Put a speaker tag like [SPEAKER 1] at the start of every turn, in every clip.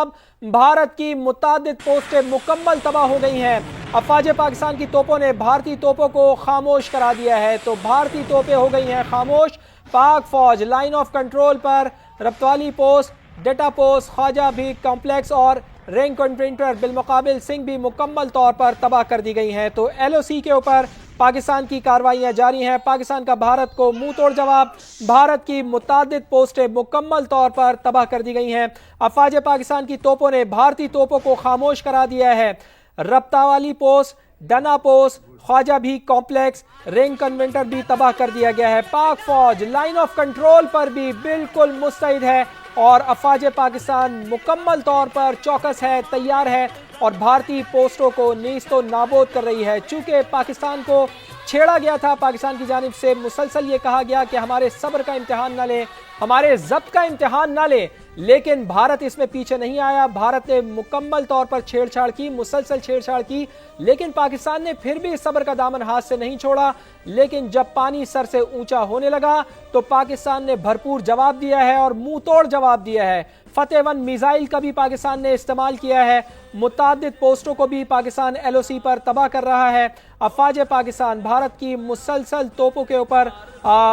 [SPEAKER 1] भारत की मुतादिद पोस्टें मुकम्मल तबाह हो गई हैं। अफवाज पाकिस्तान की तोपों ने भारतीय तोपों को खामोश करा दिया है। तो भारतीय तोपें हो गई हैं खामोश। पाक फौज लाइन ऑफ कंट्रोल पर रप्तवाली पोस्ट, डेटा पोस्ट, ख्वाजा भी कॉम्प्लेक्स और रेंग कंटेनर बिलमुकाबिल सिंह भी मुकम्मल तौर पर तबाह कर दी गई हैं। तो LOC के ऊपर पाकिस्तान की कार्रवाइयाँ जारी हैं। पाकिस्तान का भारत को मुंह तोड़ जवाब। भारत की मुतादिद पोस्टें मुकम्मल तौर पर तबाह कर दी गई हैं। अफवाज पाकिस्तान की तोपों ने भारतीय तोपों को खामोश करा दिया है। रप्तावाली पोस्ट, डना पोस्ट, ख्वाजा भी कॉम्प्लेक्स, रिंग कन्वेंटर भी तबाह कर दिया गया है। पाक फौज लाइन ऑफ कंट्रोल पर भी बिल्कुल मुस्तैद है और अफवाज पाकिस्तान मुकम्मल तौर पर चौकस है, तैयार है और भारतीय पोस्टों को नीस्तो नाबूद कर रही है। चूंकि पाकिस्तान को छेड़ा गया था, पाकिस्तान की जानिब से मुसलसल ये कहा गया कि हमारे सब्र का इम्तिहान ना ले, हमारे ज़ब्त का इम्तिहान ना ले, लेकिन भारत इसमें पीछे नहीं आया। भारत ने मुकम्मल तौर पर छेड़छाड़ की, मुसलसल छेड़छाड़ की, लेकिन पाकिस्तान ने फिर भी सब्र का दामन हाथ से नहीं छोड़ा। लेकिन जब पानी सर से ऊंचा होने लगा तो पाकिस्तान ने भरपूर जवाब दिया है और मुंह तोड़ जवाब दिया है। फतेह 1 मिसाइल का भी पाकिस्तान ने इस्तेमाल किया है। मुतादिद पोस्टों को भी पाकिस्तान LOC पर तबाह कर रहा है। अफवाज पाकिस्तान भारत की मुसलसल तोपों के ऊपर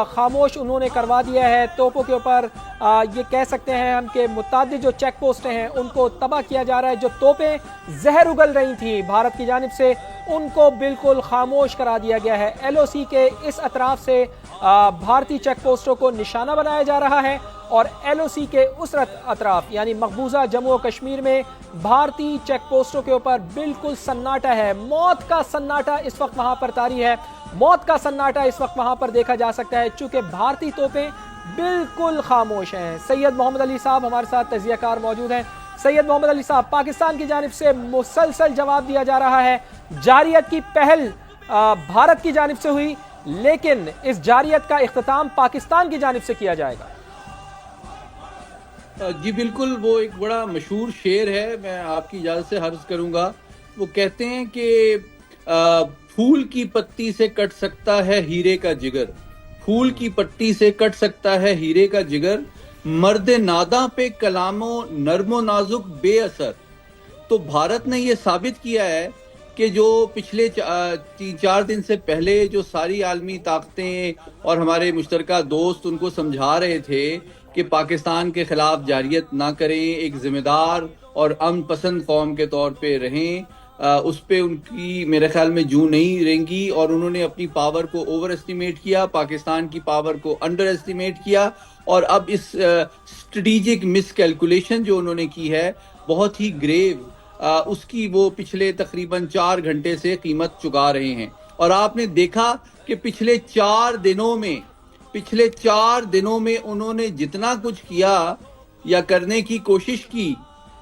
[SPEAKER 1] खामोश उन्होंने करवा दिया है। तोपों के ऊपर ये कह सकते हैं हम कि मुतादिद जो चेक पोस्टें हैं उनको तबाह किया जा रहा है। जो तोपें जहर उगल रही थी भारत की जानिब से, उनको बिल्कुल खामोश करा दिया गया है। LOC के इस अतराफ से भारतीय चेक पोस्टों को निशाना बनाया जा रहा है और LOC के उस अतराफ यानी मकबूजा जम्मू और कश्मीर में भारतीय चेक पोस्टों के ऊपर बिल्कुल सन्नाटा है। मौत का सन्नाटा इस वक्त वहां पर तारी है। मौत का सन्नाटा इस वक्त वहां पर देखा जा सकता है चूंकि भारतीय तोपें बिल्कुल खामोश हैं। सैयद मोहम्मद अली साहब हमारे साथ तजियाकार मौजूद हैं। सैयद मोहम्मद अली साहब, पाकिस्तान की जानिब से मुसलसल जवाब दिया जा रहा है। जारियत की पहल भारत की जानिब से हुई, लेकिन इस जारियत का इख्तिताम पाकिस्तान की जानिब से किया जाएगा।
[SPEAKER 2] जी बिल्कुल, वो एक बड़ा मशहूर शेर है, मैं आपकी इजाज़त से अर्ज करूंगा। वो कहते हैं कि फूल की पत्ती से कट सकता है हीरे का जिगर, फूल की पत्ती से कट सकता है हीरे का जिगर, मर्द नादा पे कलामो नरमो नाजुक बेअसर। तो भारत ने ये साबित किया है कि जो पिछले 3-4 दिन से पहले जो सारी आलमी ताकतें और हमारे मुश्तरका दोस्त उनको समझा रहे थे कि पाकिस्तान के खिलाफ जारियत ना करें, एक जिम्मेदार और अमन पसंद कौम के तौर पे रहें, उस पे उनकी मेरे ख्याल में जूं नहीं रेंगी और उन्होंने अपनी पावर को ओवर एस्टिमेट किया, पाकिस्तान की पावर को अंडर एस्टिमेट किया और अब इस स्ट्रेटेजिक मिस कैलकुलेशन जो उन्होंने की है बहुत ही ग्रेव, उसकी वो पिछले तकरीबन 4 घंटे से कीमत चुका रहे हैं। और आपने देखा कि पिछले 4 दिनों में उन्होंने जितना कुछ किया या करने की कोशिश की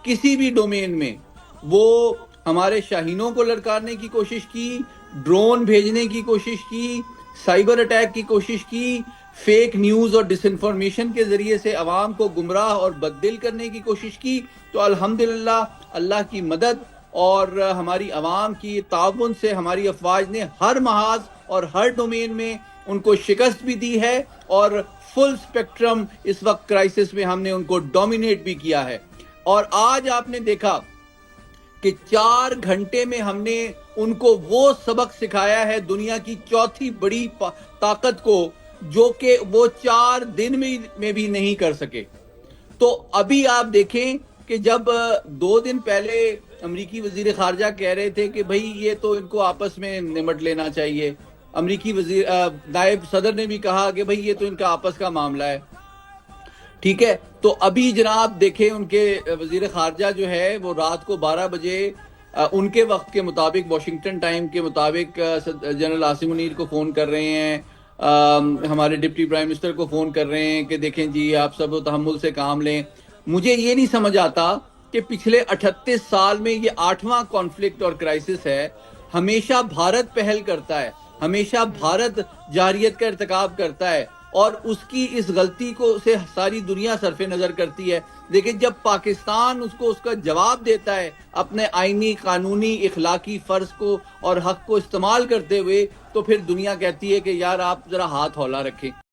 [SPEAKER 2] किसी भी डोमेन में, वो हमारे शाहीनों को ललकारने की कोशिश की, ड्रोन भेजने की कोशिश की, साइबर अटैक की कोशिश की, फेक न्यूज़ और डिसइंफॉर्मेशन के ज़रिए से अवाम को गुमराह और बददिल करने की कोशिश की। तो अल्हम्दुलिल्लाह अल्लाह की मदद और हमारी अवाम की ताउन से हमारी अफवाज ने हर महाज और हर डोमेन में उनको शिकस्त भी दी है और फुल स्पेक्ट्रम इस वक्त क्राइसिस में हमने उनको डोमिनेट भी किया है। और आज आपने देखा कि 4 घंटे में हमने उनको वो सबक सिखाया है दुनिया की चौथी बड़ी ताकत को, जो कि वो 4 दिन में भी नहीं कर सके। तो अभी आप देखें कि जब 2 दिन पहले अमरीकी वजीर खारजा कह रहे थे कि भाई ये तो इनको आपस में निमट लेना चाहिए, अमरीकी वजीर नायब सदर ने भी कहा कि भाई ये तो इनका आपस का मामला है, ठीक है। तो अभी जनाब देखें उनके वजीर खारजा जो है वो रात को 12 बजे उनके वक्त के मुताबिक, वाशिंगटन टाइम के मुताबिक, जनरल आसिम मुनीर को फ़ोन कर रहे हैं, हमारे डिप्टी प्राइम मिनिस्टर को फ़ोन कर रहे हैं कि देखें जी आप सब तहम्मुल से काम लें। मुझे ये नहीं समझ आता कि पिछले 38 साल में ये 8वां कॉन्फ्लिक्ट और क्राइसिस है। हमेशा भारत पहल करता है, हमेशा भारत जारियत का इर्तिकाब करता है और उसकी इस गलती को से सारी दुनिया सरफे नज़र करती है। लेकिन जब पाकिस्तान उसको उसका जवाब देता है अपने आईनी, कानूनी, इखलाकी फ़र्ज को और हक को इस्तेमाल करते हुए, तो फिर दुनिया कहती है कि यार आप ज़रा हाथ हौला रखें।